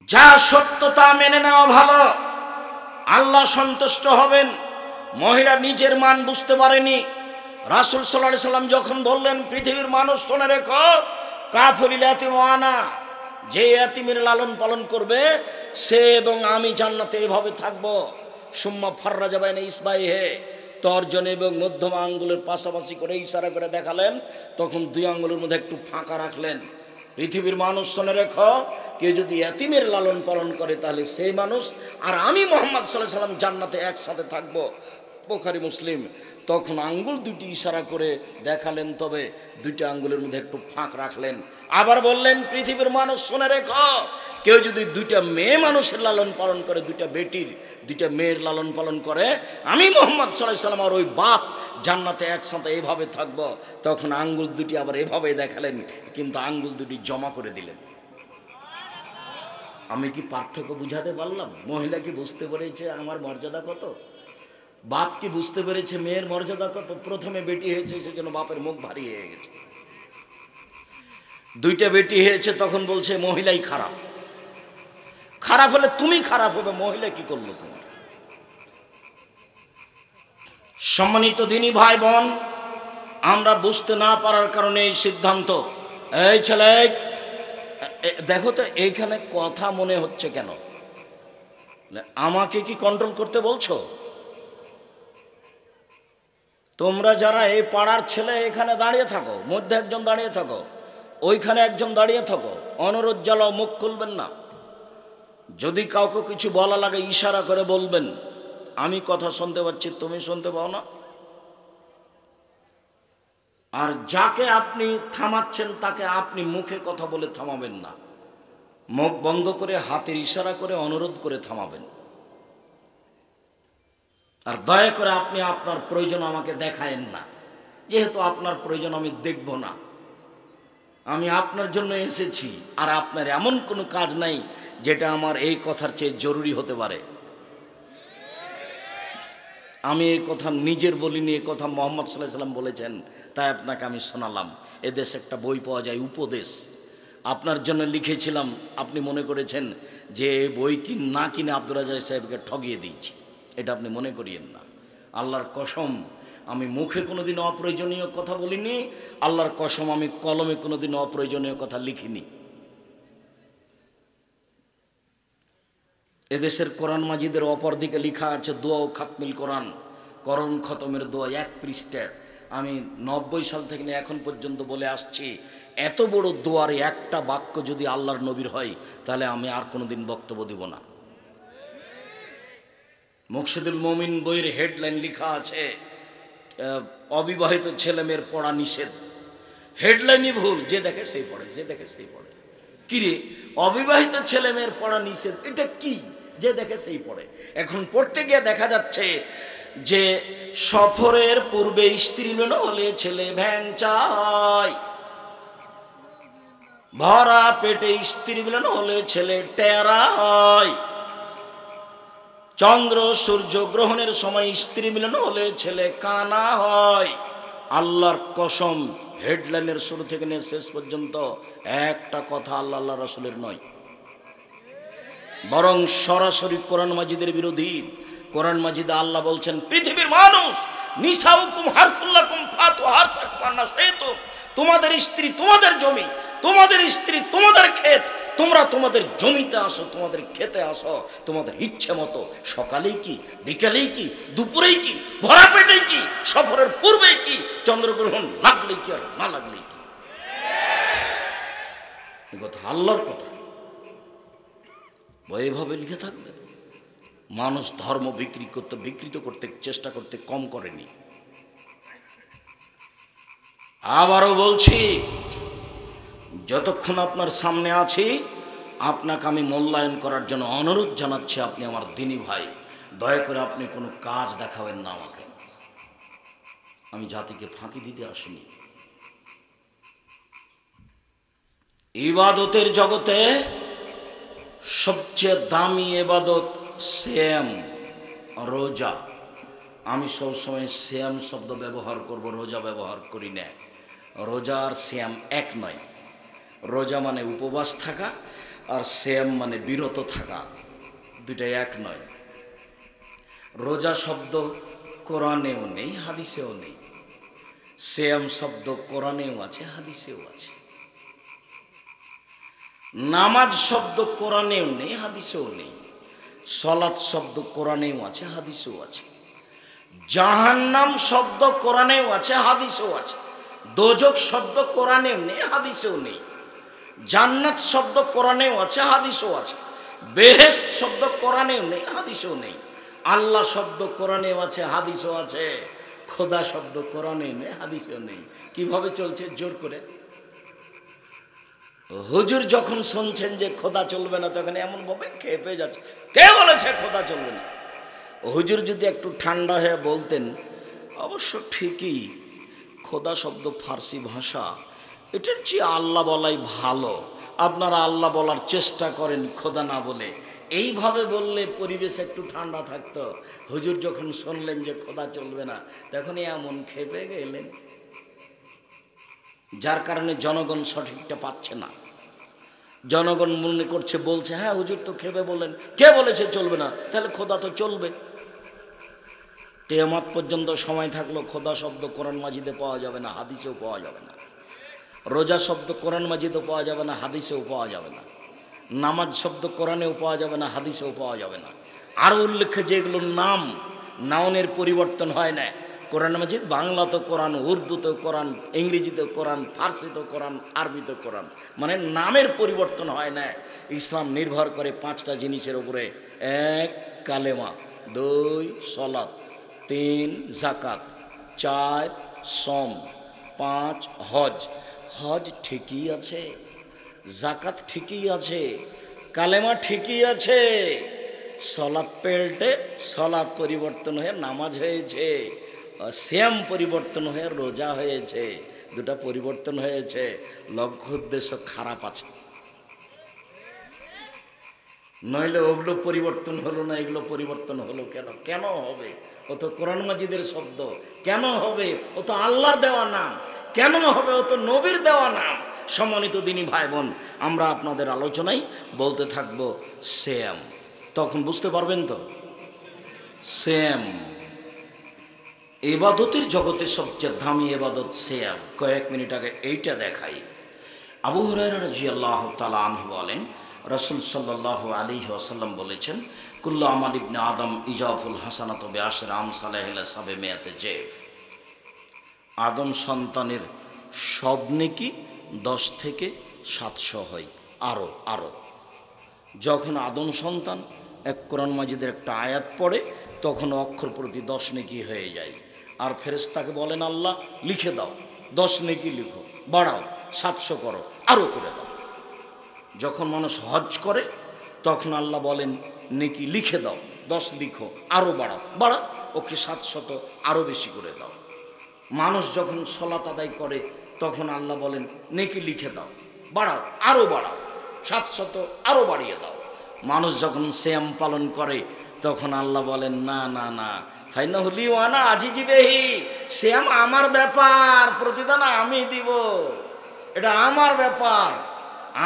যা সত্য তা মেনে নেওয়া ভালো, আল্লাহ সন্তুষ্ট হবেন। মহিলা নিজের মান বুঝতে পারেনি। রাসূল সাল্লাল্লাহু আলাইহি সাল্লাম যখন বললেন, পৃথিবীর মানুষ শুনে রেখো, কাফিরুল ইয়াতীম ওয়ানা, যে ইয়াতীমের লালন পালন করবে সে এবং আমি জান্নাতে এভাবে থাকবো। সুম্মা ফাররাজা বাইনা ইসবাইহি, তর্জনী এবং মধ্যম আঙ্গুলের পাশাপাশি করে ইশারা করে দেখালেন, তখন দুই আঙ্গুলের মধ্যে একটু ফাঁকা রাখলেন। পৃথিবীর মানুষ শুনে রেখো, কেউ যদি ইয়াতীমের লালন পালন করে তাহলে সেই মানুষ আর আমি মুহাম্মদ সাল্লাল্লাহু আলাইহি সাল্লাম জান্নাতে একসাথে থাকবো। বুখারী মুসলিম। তখন আঙ্গুল দুটি ইশারা করে দেখালেন, তবে দুইটা আঙ্গুলের মধ্যে একটু ফাঁক রাখলেন। আবার বললেন, পৃথিবীর মানুষ শুনে রেখো, কেউ যদি দুইটা মেয়ে মানুষের লালন পালন করে, দুইটা মেয়ের লালন পালন করে, আমি মুহাম্মদ সাল্লাল্লাহু আলাইহি সাল্লাম আর ওই বাপ জান্নাতে একসাথে এইভাবে থাকবো। তখন আঙ্গুল দুটি আবার এভাবে দেখালেন, কিন্তু আঙ্গুল দুটি জমা করে দিলেন। আমি কি পার্থক্য বুঝাতে পারলাম? মহিলা কি বুঝতে পেরেছে আমার মর্যাদা কত? বাপ কি বুঝতে পেরেছে মেয়ের মর্যাদা কত? প্রথমে বেটি হয়েছে সেজন্য বাপের মুখ ভারী হয়ে গেছে। দুইটা বেটি হয়েছে তখন বলছে মহিলাই খারাপ। খারাপ হলে তুমি খারাপ হবে, মহিলা কি করলো তোমার? সম্মানিত দিনী ভাই বোন, আমরা বুঝতে না পারার কারণে এই সিদ্ধান্ত। এই ছেলে দেখো তো, এইখানে কথা মনে হচ্ছে কেন? আমাকে কি কন্ট্রোল করতে বলছো? তোমরা যারা এই পাড়ার ছেলে এখানে দাঁড়িয়ে থাকো, মধ্যে একজন দাঁড়িয়ে থাকো, ওইখানে একজন দাঁড়িয়ে থাকো, অনুরোধ জ্বালাও, মুখ খুলবেন না। যদি কাউকে কিছু বলা লাগে ইশারা করে বলবেন, আমি কথা শুনতে পাচ্ছি, তুমি শুনতে পাও না। আর যাকে আপনি থামাচ্ছেন তাকে আপনি মুখে কথা বলে থামাবেন না, মুখ বন্ধ করে হাতের ইশারা করে অনুরোধ করে থামাবেন। আর দয়া করে আপনি আপনার প্রয়োজন আমাকে দেখায়েন না, যেহেতু আপনার প্রয়োজন আমি দেখব না। আমি আপনার জন্য এসেছি, আর আপনার এমন কোনো কাজ নাই যেটা আমার এই কথার চেয়ে জরুরি হতে পারে। আমি এই কথা নিজের বলিনি, এই কথা মুহাম্মদ সাল্লাল্লাহু আলাইহি সাল্লাম বলেছেন, তাই আপনাকে আমি শোনালাম। এদেশে একটা বই পাওয়া যায়, উপদেশ, আপনার জন্য লিখেছিলাম। আপনি মনে করেছেন যে বই না কিনে আব্দুর রাজ্জাক সাহেবকে ঠগিয়ে দিয়েছি, এটা আপনি মনে করিয়েন না। আল্লাহর কসম, আমি মুখে কোনোদিন অপ্রয়োজনীয় কথা বলিনি। আল্লাহর কসম, আমি কলমে কোনোদিন অপ্রয়োজনীয় কথা লিখিনি। এদেশের কোরআন মাজিদের অপর দিকে লেখা আছে দোয়া ও খাতমিল কোরআন, করণ খতমের দোয়া, 1 পৃষ্ঠা। আমি 90 সাল থেকে এখন পর্যন্ত বলে আসছি, এত বড় দোয়ার একটা বাক্য যদি আল্লাহর নবীর হয় তাহলে আমি আর কোনোদিন বক্তব্য দিব না। মুকশিদুল মুমিন বইয়ের হেডলাইন লেখা আছে, অবিবাহিত ছেলে মেয়ের পড়া নিষেধ। হেডলাইনই ভুল, যে দেখে সেই পড়ে, যে দেখে সেই পড়ে। কিরে, অবিবাহিত ছেলে মেয়ের পড়া নিষেধ, এটা কি? যে দেখে সেই পড়ে। এখন পড়তে গিয়ে দেখা যাচ্ছে যে সফরের পূর্বে স্ত্রী মিলন হলে ছেলে ভ্যান চায়, ভরা পেটে স্ত্রী মিলন হলে ছেলে টেরা হয়, চন্দ্র সূর্য গ্রহণের সময় স্ত্রী মিলন হলে ছেলে কানা হয়। আল্লাহর কসম, হেডলাইনের শুরু থেকে নিয়ে শেষ পর্যন্ত একটা কথা আল্লাহ রাসূলের নয়, বরং সরাসরি কোরআন মাজিদের বিরোধী। কোরআন মাজিদে আল্লাহ বলছেন, পৃথিবীর মানুষ, নিসাউকুম হারসুল লাকুম ফাতু হারসাকুম আন্না শাইতুম, তোমাদের স্ত্রী তোমাদের জমি, তোমাদের স্ত্রী তোমাদের ক্ষেত, তোমরা তোমাদের জমিতে আসো, তোমাদের খেতে আসো তোমাদের ইচ্ছে মতো। সকালেই কি, বিকালেই কি, দুপুরেই কি, ভরা পেটেই কি, সফরের পূর্বেই কি, চন্দ্রগ্রহণ লাগলেই কি আর না লাগলেই কি। এই কথা আল্লাহর কথা, এভাবে লিখে থাকবে। মানুষ ধর্ম বিকৃত করতে চেষ্টা করতে কম করেনি। আবারও বলছি, যতক্ষণ আপনার সামনে আছি আপনাকে আমি মূল্যায়ন করার জন্য অনুরোধ জানাচ্ছি। আপনি আমার দিনী ভাই, দয়া করে আপনি কোনো কাজ দেখাবেন না আমাকে। আমি জাতিকে ফাঁকি দিতে আসিনি। ইবাদতের জগতে সবচেয়ে দামি ইবাদত সিয়াম, রোজা। আমি সবসময় সিয়াম শব্দ ব্যবহার করব, রোজা ব্যবহার করি না। রোজা আর সিয়াম এক নয়। রোজা মানে উপবাস থাকা, আর সিয়াম মানে বিরত থাকা, দুইটা এক নয়। রোজা শব্দ কোরআনেও নেই, হাদিসেও নেই। সিয়াম শব্দ কোরআনেও আছে, হাদিসেও আছে। নামাজ শব্দ কোরআনেও নেই, হাদিসেও নেই। সালাত শব্দ কোরআনেও আছে, হাদিসেও আছে। জাহান্নাম শব্দ কোরআনেও আছে, হাদিসেও আছে। দোজক শব্দ কোরআনেও নেই, হাদিসেও নেই। জান্নাত শব্দ কোরআনেও আছে, হাদিসেও আছে। বেহেশত শব্দ কোরআনেও নেই, হাদিসেও নেই। আল্লাহ শব্দ কোরআনেও আছে, হাদিসেও আছে। খোদা শব্দ কোরআনেও নেই, হাদিসেও নেই। কিভাবে চলছে? জোর করে। হুজুর যখন শুনছেন যে খোদা চলবে না, তখন এমন ভাবে খেপে যাচ্ছে, কে বলেছে খোদা চলবে না? হুজুর যদি একটু ঠান্ডা হয়ে বলতেন, অবশ্য ঠিকই, খোদা শব্দ ফার্সি ভাষা, এটার চেয়ে আল্লাহ বলাই ভালো, আপনারা আল্লাহ বলার চেষ্টা করেন খোদা না বলে, এইভাবে বললে পরিবেশ একটু ঠান্ডা থাকতো। হুজুর যখন শুনলেন যে খোদা চলবে না, তখনই এমন খেপে গেলেন, যার কারণে জনগণ সঠিকটা পাচ্ছে না। জনগণ মনে করছে, বলছে হ্যাঁ হুজুর তো খেপে বলেন, কে বলেছে চলবে না, তাহলে খোদা তো চলবে। কিয়ামত পর্যন্ত সময় থাকলো খোদা শব্দ কোরআন মাজিদে পাওয়া যাবে না, হাদিসেও পাওয়া যাবে না। রোজা শব্দ কোরআন মাজিদেও পাওয়া যাবে না, হাদিসেও পাওয়া যাবে না। নামাজ শব্দ কোরআনেও পাওয়া যাবে না, হাদিসেও পাওয়া যাবে না। আরও উল্লেখ্য যেগুলোর নাম, নাউনের পরিবর্তন হয় না। কোরআন মাজিদ বাংলাতেও কোরআন, উর্দুতেও কোরআন, ইংরেজিতেও কোরআন, ফার্সিতেও কোরআন, আরবিতেও কোরআন, মানে নামের পরিবর্তন হয় না। ইসলাম নির্ভর করে 5টা জিনিসের উপরে: 1 কালেমা, 2 সলাত, 3 জাকাত, 4 সম, 5 হজ। হজ ঠিকই আছে, জাকাত ঠিকই আছে, কালেমা ঠিকই আছে, সলাত পেল্টে সলাত পরিবর্তন হয়ে নামাজ হয়েছে, সিয়াম পরিবর্তন হয়ে রোজা হয়েছে, দুটা পরিবর্তন হয়েছে। লক্ষ্য উদ্দেশ্য খারাপ আছে, নইলে ওগুলো পরিবর্তন হলো না, এগুলো পরিবর্তন হলো কেন? কেন হবে? ও তো কোরআন মাজিদের শব্দ, কেন হবে? ও তো আল্লাহর দেওয়া নাম, কেন হবে? ও তো নবীর দেওয়া নাম। সম্মানিত দিনী ভাই বোন, আমরা আপনাদের আলোচনায় বলতে থাকবো সিয়াম, তখন বুঝতে পারবেন তো। সিয়াম ইবাদতের জগতে সবচেয়ে দামি ইবাদত সিয়াম। কয়েক মিনিট আগে এইটা দেখাই। আবু হুরায়রা রাদিয়াল্লাহু তাআলা আনহু বলেন, রাসূল সাল্লাল্লাহু আলাইহি ওয়াসাল্লাম বলেছেন, কুল্লু আমাল ইবনে আদম ইজাফুল হাসানাতু বিআশরি আমসালিহা সাবমিয়াতে জেব। আদম সন্তানের সব নেকি 10 থেকে 700 হয়। আরো যখন আদম সন্তান এক কোরআন মাজিদের একটা আয়াত পড়ে, তখন অক্ষর প্রতি 10 নেকি হয়ে যায়। আর ফেরেশতাকে বলেন, আল্লাহ লিখে দাও, 10 নেকি লিখো, বাড়াও, 700 করো, আরও করে দাও। যখন মানুষ হজ করে, তখন আল্লাহ বলেন, নেকি লিখে দাও, 10 লিখো, আরও বাড়াও, ওকে 700 আরও বেশি করে দাও। মানুষ যখন সালাত আদায় করে, তখন আল্লাহ বলেন, নেকি লিখে দাও, বাড়াও, 700 আরও বাড়িয়ে দাও। মানুষ যখন সিয়াম পালন করে, তখন আল্লাহ বলেন, না ফাইনাহু লি ওয়া আনা আজিজি বিহি, সিয়াম আমার ব্যাপার, প্রতিদান আমি দিব, এটা আমার ব্যাপার।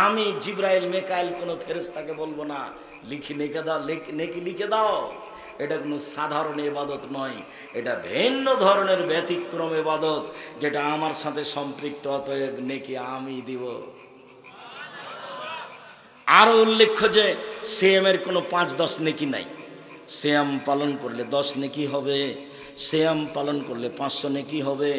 আমি জিবরাইল মিকাইল কোনো ফেরেশতাকে বলবো না, নেকি লিখে দাও। এটা কোনো সাধারণ ইবাদত নয়, এটা ভিন্ন ধরনের ব্যতিক্রম ইবাদত, যেটা আমার সাথে সম্পৃক্ত, অতএব নেকি আমি দিব। আরও উল্লেখ্য যে সিয়ামের কোনো 5-10 নেকি নাই। সিয়াম পালন করলে 10 নেকি হবে, সিয়াম পালন করলে 500 নেকি হবে,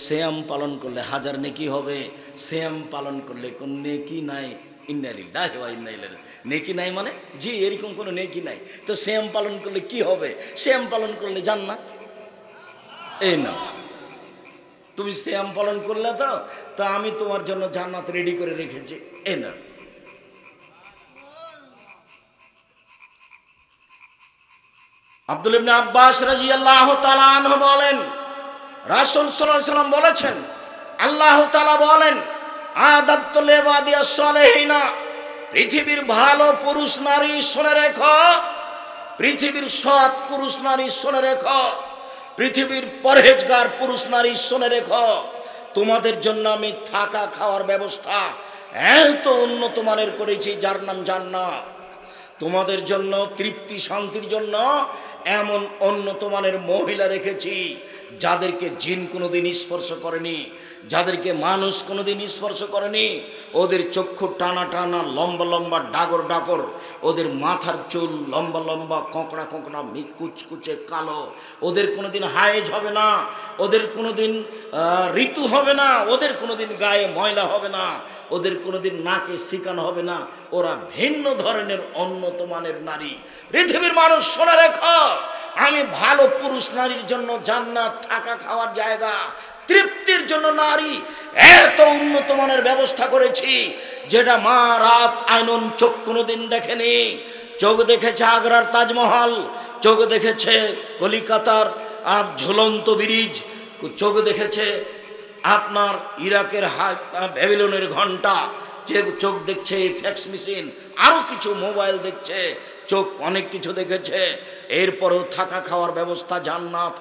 সিয়াম পালন করলে 1000 নেকি হবে, সিয়াম পালন করলে কোন নেকি নাই। ইন্না লিল্লাহি ওয়া ইন্না ইলাইহি রাজিউন। নেকি নাই মানে জি এরকম কোনো নেকি নাই। তো সিয়াম পালন করলে কি হবে? সিয়াম পালন করলে জান্নাত। এই না, তুমি সিয়াম পালন করলে তো আমি তোমার জন্য জান্নাত রেডি করে রেখেছি। এই না, আব্দুল ইবনে আব্বাস রাদিয়াল্লাহু তাআলা আনহু বলেন, রাসূল সাল্লাল্লাহু আলাইহি ওয়াসাল্লাম বলেছেন, আল্লাহ তাআলা বলেন, আদাতু লিবাদিয়াস সালিহিনা, পৃথিবীর ভালো পুরুষ নারী শুনে রেখো, পৃথিবীর সৎ পুরুষ নারী শুনে রেখো, পৃথিবীর পরহেজগার পুরুষ নারী শুনে রেখো, তোমাদের জন্য আমি থাকা খাওয়ার ব্যবস্থা এত উন্নত মানের করেছি যার নাম জান্নাত। তোমাদের জন্য তৃপ্তি শান্তির জন্য এমন উন্নত মানের মহিলা রেখেছি যাদেরকে জিন কোনোদিন স্পর্শ করেনি, যাদেরকে মানুষ কোনোদিন স্পর্শ করেনি। ওদের চক্ষু টানা টানা, লম্বা লম্বা, ডাগর ডাগর, ওদের মাথার চুল লম্বা লম্বা, কোঁকড়া কোঁকড়া, কুচকুচে কালো। ওদের কোনোদিন হায়েজ হবে না, ওদের কোনোদিন ঋতু হবে না, ওদের কোনোদিন গায়ে ময়লা হবে না, ওদের কোনোদিন নাকে শিকানো হবে না। ওরা ভিন্ন ধরনের উন্নত মানের নারী। পৃথিবীর মানুষ শোনা রেখো, আমি ভালো পুরুষ নারীর জন্য জান্নাত, থাকা খাওয়ার জায়গা, তৃপ্তির জন্য নারী এত উন্নত মানের ব্যবস্থা করেছি যেটা মা রাত আইনুন চোখ কোনোদিন দেখেনি। চোখ দেখেছে আগ্রার তাজমহল, চোখ দেখেছে কলিকাতার ঝুলন্ত ব্রিজ, চোখ দেখেছে আপনার ইরাকের ব্যাবিলনের ঘন্টা, চোখ দেখছে ফ্যাক্স মেশিন, আরও কিছু মোবাইল দেখছে, চোখ অনেক কিছু দেখেছে। এরপরেও থাকা খাওয়ার ব্যবস্থা জান্নাত,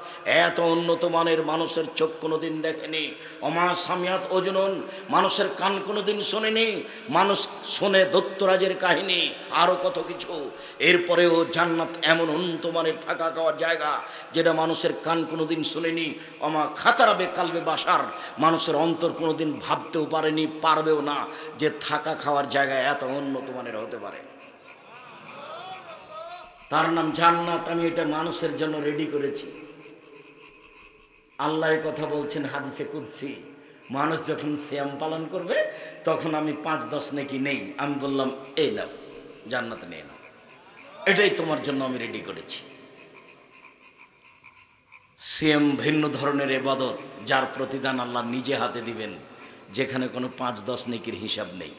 এত উন্নত মানের মানুষের চোখ কোনোদিন দেখেনি। অমা সামিয়াত ওজনুন, মানুষের কান কোনোদিন শোনেনি, মানুষ শোনে দত্তরাজের কাহিনী, আরও কত কিছু। এরপরেও জান্নাত এমন উন্নত মানের থাকা খাওয়ার জায়গা যেটা মানুষের কান কোনোদিন শোনেনি। অমা খাতারাবে কালবে বাসার, মানুষের অন্তর কোনোদিন ভাবতেও পারেনি, পারবেও না যে থাকা খাওয়ার জায়গা এত উন্নত মানের হতে পারে। তার নাম জান্নাত। আমি এটা মানুষের জন্য রেডি করেছি। আল্লাহ কথা বলছেন হাদিসে কুদসি, মানুষ যখন সিয়াম পালন করবে তখন আমি 5-10 নেকি নেই, আমি বললাম এই নাও জান্নাত নিয়ে নাও, এটাই তোমার জন্য আমি রেডি করেছি। সিয়াম ভিন্ন ধরনের ইবাদত, যার প্রতিদান আল্লাহ নিজে হাতে দিবেন, যেখানে কোনো 5-10 নেকির হিসাব নেই।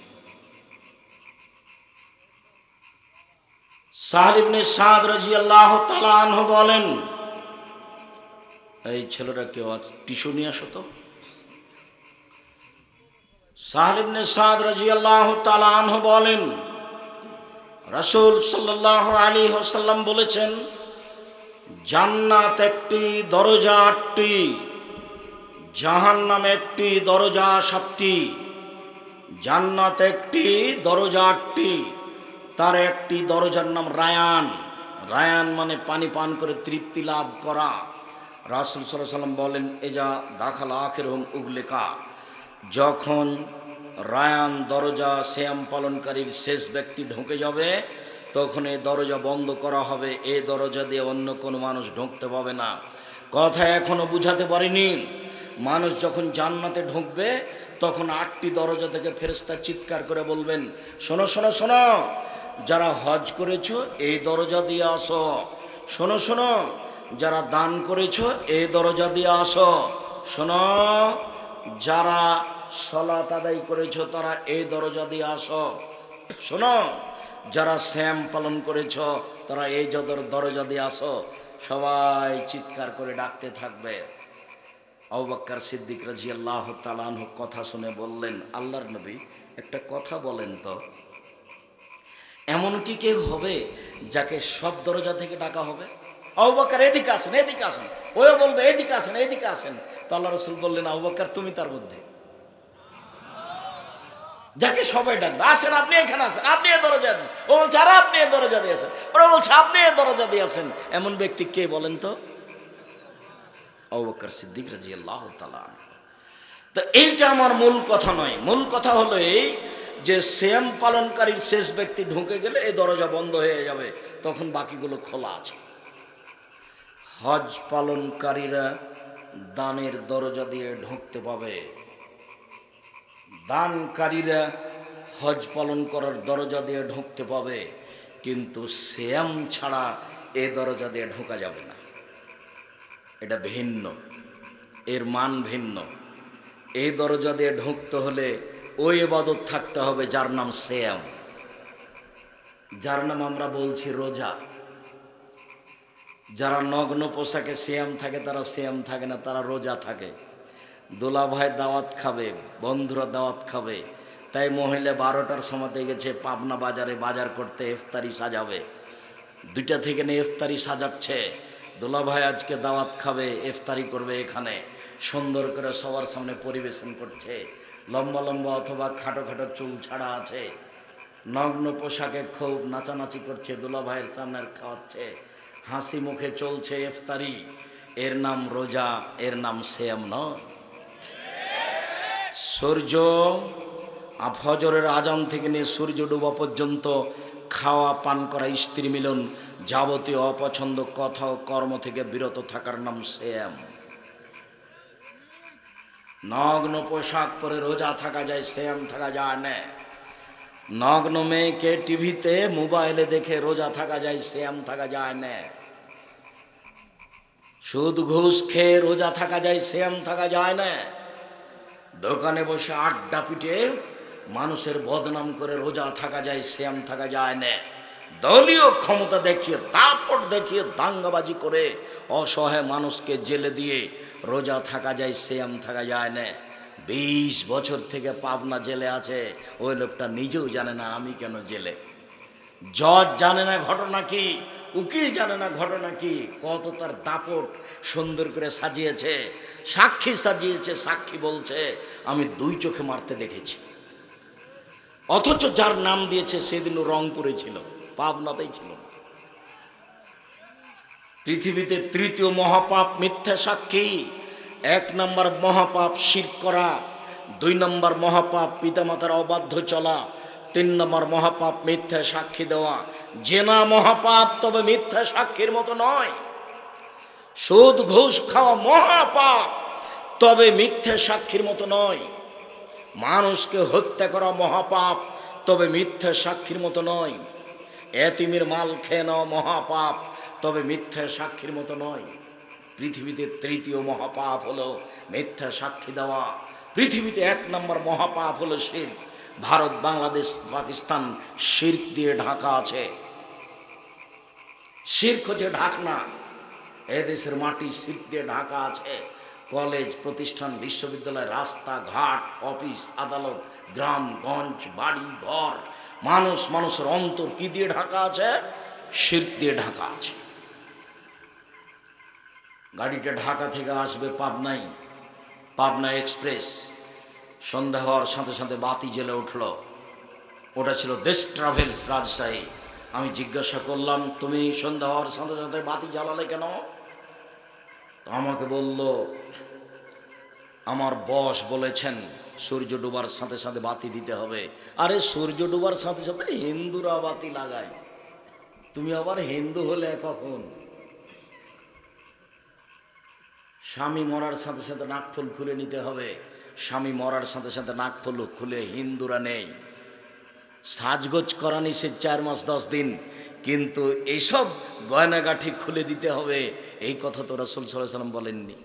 সাহল ইবনে সাদ রাদিয়াল্লাহু তাআলা আনহু বলেন, এই ছেলেরা কেউ টিস্যু নিয়ে আসো তো। সাহল ইবনে সাদ রাদিয়াল্লাহু তাআলা আনহু বলেন, রাসূল সাল্লাল্লাহু আলাইহি ওয়াসাল্লাম বলেছেন, জান্নাত একটি দরজা 8টি, জাহান্নাম একটি দরজা 7টি। জান্নাত একটি দরজা 8টি, তার একটি দরজার নাম রায়ান। রায়ান মানে পানি পান করে তৃপ্তি লাভ করা। রাসূল সাল্লাল্লাহু আলাইহি ওয়াসাল্লাম বলেন, এজা দাখাল আখিরুহুম উগলিকা, যখন রায়ান দরজা সিয়াম পালনকারীর শেষ ব্যক্তি ঢুকে যাবে তখন এই দরজা বন্ধ করা হবে, এই দরজা দিয়ে অন্য কোনো মানুষ ঢুকতে পাবে না। কথা এখনো বুঝাতে পারিনি। মানুষ যখন জান্নাতে ঢুকবে তখন 8টি দরজা থেকে ফেরেশতা চিৎকার করে বলবেন, শোনো শোনো শোনো, যারা হজ করেছো এই দরজা দিয়ে আসো, শোনো শোনো, যারা দান করেছো এই দরজা দিয়ে আসো, শোনো, যারা সালাত আদায় করেছো তারা এই দরজা দিয়ে আসো, শোনো, যারা সিয়াম পালন করেছো তারা এই দরজা দিয়ে আসো। সবাই চিৎকার করে ডাকতে থাকবে। আবু বকর সিদ্দিক রাদিয়াল্লাহু তাআলা আনহু কথা শুনে বললেন, আল্লাহর নবী একটা কথা বলেন তো, এমন কি কেউ হবে যাকে সব দরজা থেকে ডাকা হবে? আবু বকর এদিকে আসেন, এদিকে আসেন, ওও বলবে এদিকে আসেন, এদিকে আসেন। তো আল্লাহ রাসূল বললেন, আবু বকর তুমি তার মধ্যে, যাকে সবাই ডাকবে, আসেন আপনি এখানে আসেন, আপনি এই দরজা দিয়ে। ও বলছে আর আপনি এই দরজা দিয়ে আসেন, ওরা বলছে আপনি এই দরজা দিয়ে আসেন। এমন ব্যক্তি কে বলেন তো? আবু বকর সিদ্দিক রাদিয়াল্লাহু তাআলা। তো এইটা আমার মূল কথা নয়। মূল কথা হলো এই যে সিয়াম পালনকারীর শেষ ব্যক্তি ঢুকে গেলে এই দরজা বন্ধ হয়ে যাবে, তখন বাকিগুলো খোলা আছে। হজ পালনকারীরা দানের দরজা দিয়ে ঢুকতে পাবে, দানকারীরা হজ পালন করার দরজা দিয়ে ঢুকতে পাবে, কিন্তু সিয়াম ছাড়া এ দরজা দিয়ে ঢোকা যাবে না। এটা ভিন্ন, এর মান ভিন্ন। এই দরজা দিয়ে ঢুকতে হলে ওই ইবাদত থাকতে হবে যার নাম সিয়াম, যার নাম আমরা বলছি রোজা। যারা নগ্ন পোশাকে সিয়াম থাকে তারা সিয়াম থাকে না, তারা রোজা থাকে। দোলা ভাই দাওয়াত খাবে, বন্ধুরা দাওয়াত খাবে, তাই মহিলা 12টার সময় গেছে পাবনা বাজারে বাজার করতে, ইফতারি সাজাবে। 2টা থেকে নিয়ে ইফতারি সাজাচ্ছে। দোলা ভাই আজকে দাওয়াত খাবে, ইফতারি করবে, এখানে সুন্দর করে সবার সামনে পরিবেশন করছে। লম্বা লম্বা অথবা খাটো খাটো চুল ছাড়া আছে, নগ্ন পোশাকে খুব নাচানাচি করছে, দুলা ভাইয়ের সামনে খাওয়াচ্ছে, হাসি মুখে চলছে ইফতারি, এর নাম রোজা, এর নাম সিয়াম নয়। সূর্য ফজরের আজান থেকে নিয়ে সূর্য ডোবা পর্যন্ত খাওয়া পান করা, স্ত্রী মিলন, যাবতীয় অপছন্দ কথা ও কর্ম থেকে বিরত থাকার নাম সিয়াম। নগ্ন পোশাক পরে রোজা থাকা যায়, সিয়াম থাকা যায় না। নগ্ন মেয়েকে টিভিতে মোবাইলে দেখে রোজা থাকা যায়, সিয়াম থাকা যায় না। সুদ ঘুষ খেয়ে রোজা থাকা যায়, সিয়াম থাকা যায় না। দোকানে বসে আড্ডা পিটে মানুষের বদনাম করে রোজা থাকা যায়, সিয়াম থাকা যায় না। দলীয় ক্ষমতা দেখিয়ে, দাপট দেখিয়ে, দাঙ্গাবাজি করে অসহায় মানুষকে জেলে দিয়ে রোজা থাকা যায়, সিয়াম থাকা যায় না। 20 বছর থেকে পাবনা জেলে আছে, ওই লোকটা নিজেও জানে না আমি কেন জেলে। জজ জানে না ঘটনা কি, উকিল জানে না ঘটনা কি। কত তার দাপট সুন্দর করে সাজিয়েছে, সাক্ষী সাজিয়েছে, সাক্ষী বলছে আমি 2 চোখে মারতে দেখেছি। অথচ যার নাম দিয়েছে সেদিনও রংপুরে ছিল, পাবনাতেই ছিল না। পৃথিবীতে 3য় মহাপাপ মিথ্যা সাক্ষী। 1 নম্বর মহাপাপ শিরক করা, 2 নম্বর মহাপাপ পিতামাতার অবাধ্য চলা, 3 নম্বর মহাপাপ মিথ্যা সাক্ষী দেওয়া। জেনা মহাপাপ, তবে মিথ্যা সাক্ষীর মতো নয়। সুদ ঘুষ খাওয়া মহাপাপ, তবে মিথ্যা সাক্ষীর মতো নয়। মানুষকে হত্যা করা মহাপাপ, তবে মিথ্যা সাক্ষীর মতো নয়। এতিমের মাল খেয়ে নেওয়া মহাপাপ, তবে মিথ্যা সাক্ষীর মতো নয়। পৃথিবীতে 3য় মহাপাপ হলো মিথ্যা সাক্ষী দেওয়া। পৃথিবীতে 1 নম্বর মহাপাপ হলো শিরক। ভারত, বাংলাদেশ, পাকিস্তান শিরক দিয়ে ঢাকা আছে। শিরক হচ্ছে ঢাকনা। এদেশের মাটি শিরক দিয়ে ঢাকা আছে। কলেজ, প্রতিষ্ঠান, বিশ্ববিদ্যালয়, রাস্তা ঘাট, অফিস আদালত, গ্রাম গঞ্জ, বাড়ি ঘর, মানুষের অন্তর কি দিয়ে ঢাকা আছে? শিরক দিয়ে ঢাকা আছে। গাড়িটা ঢাকা থেকে আসবে পাবনায়, পাবনা এক্সপ্রেস। সন্ধ্যা হওয়ার সাথে সাথে বাতি জ্বলে উঠল। ওটা ছিল দেশ ট্রাভেলস রাজশাহী। আমি জিজ্ঞাসা করলাম, তুমি সন্ধ্যা হওয়ার সাথে সাথে বাতি জ্বালালে কেন? তো আমাকে বলল, আমার বস বলেছেন সূর্য ডোবার সাথে সাথে বাতি দিতে হবে। আরে সূর্য ডোবার সাথে সাথে হিন্দুরা বাতি লাগায়, তুমি আবার হিন্দু হলে কখন? স্বামী মরার সাথে সাথে নাকফুল খুলে নিতে হবে। স্বামী মরার সাথে সাথে নাকফুল খুলে হিন্দুরা নেই। সাজগোজ করা নিষেধ 4 মাস 10 দিন, কিন্তু এইসব গয়নাগাঠি খুলে দিতে হবে, এই কথা তো রাসূল সাল্লাল্লাহু আলাইহি ওয়াসাল্লাম বলেননি।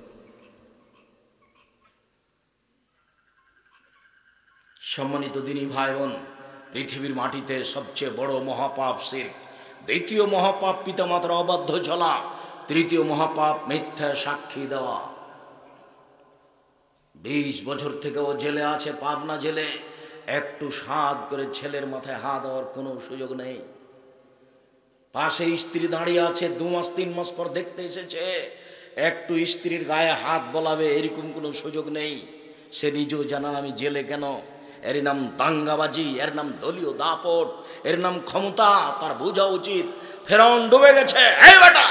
সম্মানিত দিনী ভাই বোন, পৃথিবীর মাটিতে সবচেয়ে বড় মহাপাপ শিরক। 2য় মহাপাপ পিতামাতার অবাধ্য চলা। 3য় মহাপাপ মিথ্যা সাক্ষী দেওয়া। 20 বছর থেকে ও জেলে আছে, পাবনা জেলে। একটু স্বাদ করে ছেলের মাথায় হাত দেওয়ার কোনো সুযোগ নেই। পাশে স্ত্রী দাঁড়িয়ে আছে, 2 মাস 3 মাস পর দেখতে এসেছে, একটু স্ত্রীর গায়ে হাত বলাবে এরকম কোনো সুযোগ নেই। সে নিজেও জানা আমি জেলে কেন। এর নাম দাঙ্গাবাজি, এর নাম দলীয় দাপট, এর নাম ক্ষমতা। তার বোঝা উচিত ফেরাউন ডুবে গেছে। এই বেটা,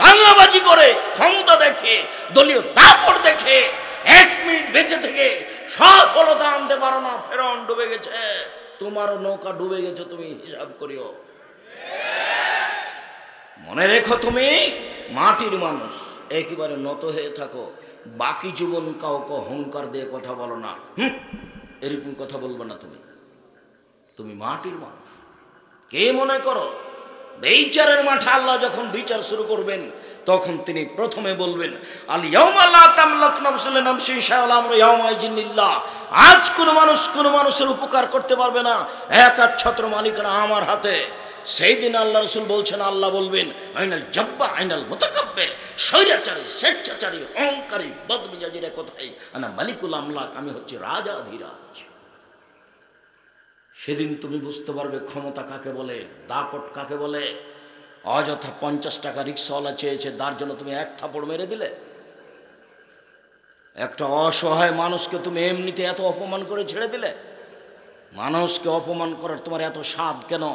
দাঙ্গাবাজি করে, ক্ষমতা দেখে, দলীয় দাপট দেখে 1 মিনিট বেঁচে থেকে সফলতা আনতে পারো না। ফেরাউন ডুবে গেছে, তোমারও নৌকা ডুবে গেছে, তুমি হিসাব করিও। মনে রেখো, তুমি মাটির মানুষ, একেবারে নত হয়ে থাকো। বাকি জীবন কাউকে অহংকার দিয়ে কথা বলো না, এরকম কথা বলবো না। তুমি মাটির মানুষ। কে মনে করো বিচারের মাঠে আল্লাহ যখন বিচার শুরু করবেন, তখন তিনি প্রথমে বলবেন, আল ইয়াউমা লা তামলাকু নাফসুন লিনাফসিন শাইআন আমরু ইয়াউমাইযিন লিল্লাহ। আজ কোন মানুষের উপকার করতে পারবে না, একার ছত্র মালিকানা আমার হাতে। সেই দিন আল্লাহ রাসূল বলছেন, আল্লাহ বলবেন, আইনাল জব্বার আইনাল মুতাকাব্বির, স্বৈরাচারী, স্বেচ্ছাচারী, অহংকারী, বদমেজাজিরা কোথায়? আনা মালিকুল আমলাক, আমি হচ্ছে রাজাধিরাজ। সেদিন তুমি বুঝতে পারবে ক্ষমতা কাকে বলে, দাপট কাকে বলে। অযথা 50 টাকা রিক্সাওয়ালা চেয়েছে, তার জন্য তুমি 1 থাপড় মেরে দিলে। একটা অসহায় মানুষকে তুমি এমনিতে এত অপমান করে ছেড়ে দিলে? মানুষকে অপমান করার তোমার এত স্বাদ কেন?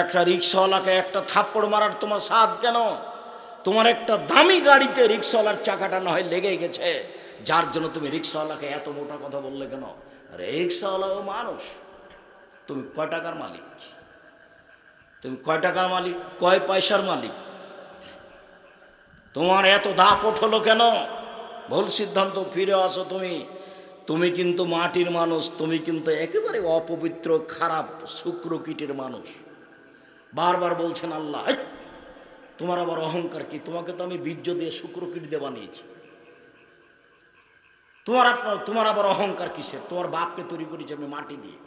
একটা রিক্সাওয়ালাকে একটা থাপ্পড় মারার তোমার স্বাদ কেন? তোমার একটা দামি গাড়িতে রিক্সাওয়ালার চাকাটা না হয় লেগে গেছে, যার জন্য তুমি রিক্সাওয়ালাকে এত মোটা কথা বললে কেন? রিক্সাওয়ালাও মানুষ। তুমি কয় টাকার মালিক? তুমি কয় টাকার মালিক? কয় পয়সার মালিক? তোমার এত দাপট হলো কেন? ভুল সিদ্ধান্ত, ফিরে আসো। তুমি কিন্তু মাটির মানুষ, তুমি কিন্তু একেবারে অপবিত্র, খারাপ, শুক্রকীটের মানুষ। বারবার বলছেন আল্লাহ, তোমার আবার অহংকার কি? তোমাকে তো আমি বীর্য দিয়ে শুক্রকীট দিয়ে বানিয়েছি। তোমার আবার অহংকার কিসের? তোমার বাপকে তৈরি করেছি আমি মাটি দিয়ে,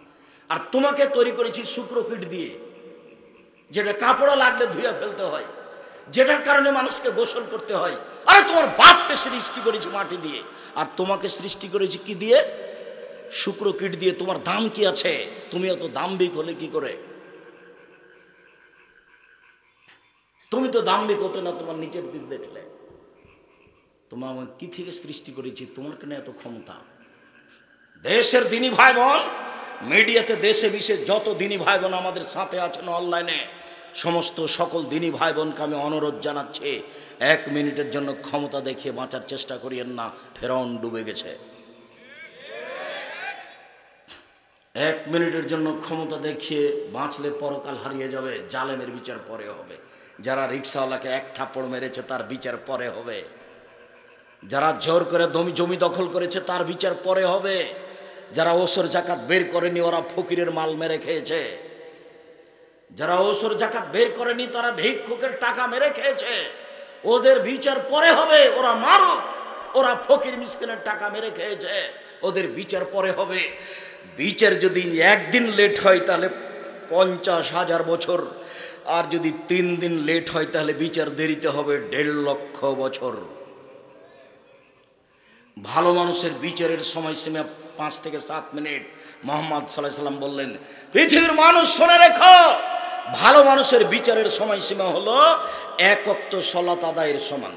আর তোমাকে তৈরি করেছি শুক্রকীট দিয়ে, যেটা কাপড় লাগলে ধুয়ে ফেলতে হয়, যেটার কারণে মানুষকে গোসল করতে হয়। আরে তোমার বাপকে সৃষ্টি করেছি মাটি দিয়ে, আর তোমাকে সৃষ্টি করেছি কি দিয়ে? শুক্রকীট দিয়ে। তোমার দাম কি আছে? তুমি অত দাম্ভিক হলে কি করে? তুমি তো দাম্ভিক হতো না তোমার নিচের দিক দেখলে। তোমার আমি কি থেকে সৃষ্টি করেছি? তোমার কেন এত ক্ষমতা? দেশের দিনী ভাই বোন, মিডিয়াতে দেশে বিশেষ যত দিনী ভাই বোন আমাদের সাথে আছেন অনলাইনে, সমস্ত সকল দিনী ভাই বোনকে আমি অনুরোধ জানাচ্ছি, 1 মিনিটের জন্য ক্ষমতা দেখিয়ে বাঁচার চেষ্টা করিয়েন না। ফেরাউন ডুবে গেছে। 1 মিনিটের জন্য ক্ষমতা দেখিয়ে বাঁচলে পরকাল হারিয়ে যাবে। জালেমের বিচার পরে হবে। যারা রিক্সাওয়ালাকে 1 থাপ্পড় মেরেছে তার বিচার পরে হবে। যারা জোর করে জমি দখল করেছে তার বিচার পরে হবে। যারা ওসর জাকাত বের করেনি ওরা ফকিরের মাল মেরে খেয়েছে। যারা ওসর জাকাত বের করেনি তারা ভিক্ষুকের টাকা মেরে খেয়েছে। ওদের বিচার পরে হবে। ওরা মারুক, ওরা ফকির মিসকিনের টাকা মেরে খেয়েছে, ওদের বিচার পরে হবে। বিচার যদি একদিন লেট হয় তাহলে 50,000 বছর, আর যদি 3 দিন লেট হয় তাহলে বিচার দেরিতে হবে 1.5 লক্ষ বছর। ভালো মানুষের বিচারের সময়সীমা 5 থেকে 7 মিনিট। মুহাম্মদ সাল্লাল্লাহু আলাইহি ওয়াসাল্লাম বললেন, পৃথিবীর মানুষ শুনে রেখো, ভালো মানুষের বিচারের সময়সীমা হলো 1 ওয়াক্ত সালাত আদায়ের সমান।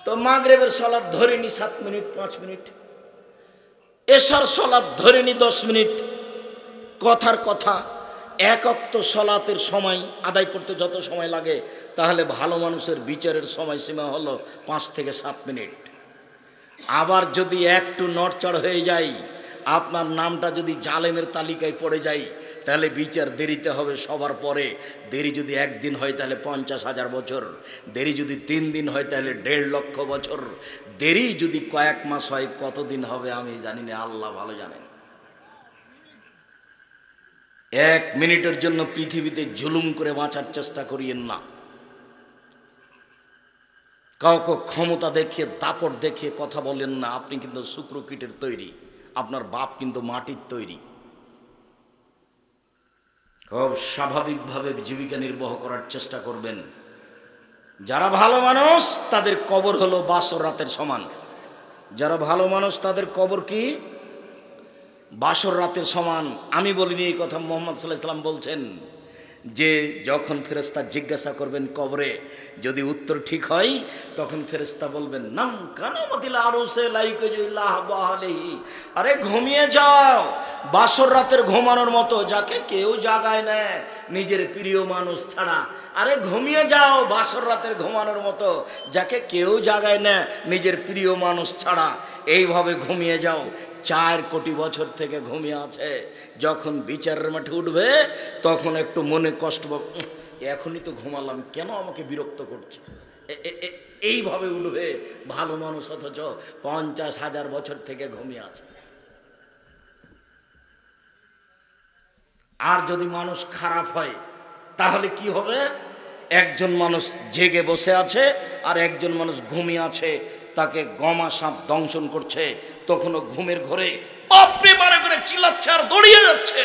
তো মাগরিবের সালাত ধরে নি 7 মিনিট 5 মিনিট, এশার সালাত ধরে নি 10 মিনিট। কথার কথা, 1 ওয়াক্ত সালাতের সময় আদায় করতে যত সময় লাগে, তাহলে ভালো মানুষের বিচারের সময়সীমা হলো 5 থেকে 7 মিনিট। আবার যদি একটু নড়চড় হয়ে যায়, আপনার নামটা যদি জালেমের তালিকায় পড়ে যায়, তাহলে বিচার দেরিতে হবে সবার পরে। দেরি যদি 1 দিন হয় তাহলে 50,000 বছর, দেরি যদি 3 দিন হয় তাহলে 1.5 লক্ষ বছর, দেরি যদি কয়েক মাস হয় কতদিন হবে আমি জানি না, আল্লাহ ভালো জানেন। 1 মিনিটের জন্য পৃথিবীতে জুলুম করে বাঁচার চেষ্টা করিয়েন না। কাউকে ক্ষমতা দেখিয়ে, দাপট দেখিয়ে কথা বলেন না। আপনি কিন্তু শুক্রকীটের তৈরি, আপনার বাপ কিন্তু মাটির তৈরি। খুব স্বাভাবিকভাবে জীবিকা নির্বাহ করার চেষ্টা করবেন। যারা ভালো মানুষ তাদের কবর হলো বাসর রাতের সমান। যারা ভালো মানুষ তাদের কবর কি? বাসর রাতের সমান। আমি বলিনি এই কথা, মুহাম্মদ সাল্লাল্লাহু আলাইহি ওয়াসাল্লাম বলছেন যে যখন ফেরেশতা জিজ্ঞাসা করবেন কবরে, যদি উত্তর ঠিক হয় তখন ফেরেশতা বলবেন, নাম কানামাতিল আরুসে লাইকুল্লাহ বাহালেহি, আরে ঘুমিয়ে যাও বাসর রাতের ঘুমানোর মতো, যাকে কেউ জাগায় না নিজের প্রিয় মানুষ ছাড়া। আরে ঘুমিয়ে যাও বাসর রাতের ঘুমানোর মতো, যাকে কেউ জাগায় না নিজের প্রিয় মানুষ ছাড়া। এইভাবে ঘুমিয়ে যাও। 4 কোটি বছর থেকে ঘুমিয়ে আছে। যখন বিচারের মাঠে উঠবে তখন একটু মনে কষ্ট, এখনই তো ঘুমালাম, কেন আমাকে বিরক্ত করছে, এইভাবে উঠবে ভালো মানুষ, অথচ 50,000 বছর থেকে ঘুমিয়ে আছে। আর যদি মানুষ খারাপ হয় তাহলে কি হবে? একজন মানুষ জেগে বসে আছে আর একজন মানুষ ঘুমিয়ে আছে, তাকে গমা সাপ দংশন করছে, তখনও ঘুমের ঘরে বাপরে বারে করে চিল্লাচ্ছে আর দৌড়িয়ে যাচ্ছে।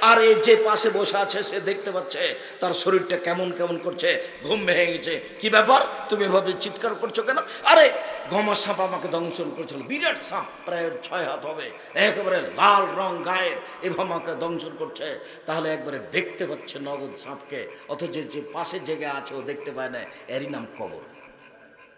আর এই যে পাশে বসে আছে সে দেখতে পাচ্ছে তার শরীরটা কেমন কেমন করছে, ঘুম ভেঙে গেছে। কি ব্যাপার, তুমি এভাবে চিৎকার করছো কেন? আরে গমা সাপ আমাকে দংশন করেছিল, বিরাট সাপ, প্রায় 6 হাত হবে, একেবারে লাল রং গায়ের, এভাবে আমাকে দংশন করছে। তাহলে একবারে দেখতে পাচ্ছে নগদ সাপকে, অথচ যে পাশে জেগে আছে ও দেখতে পায় না, এরই নাম কবর।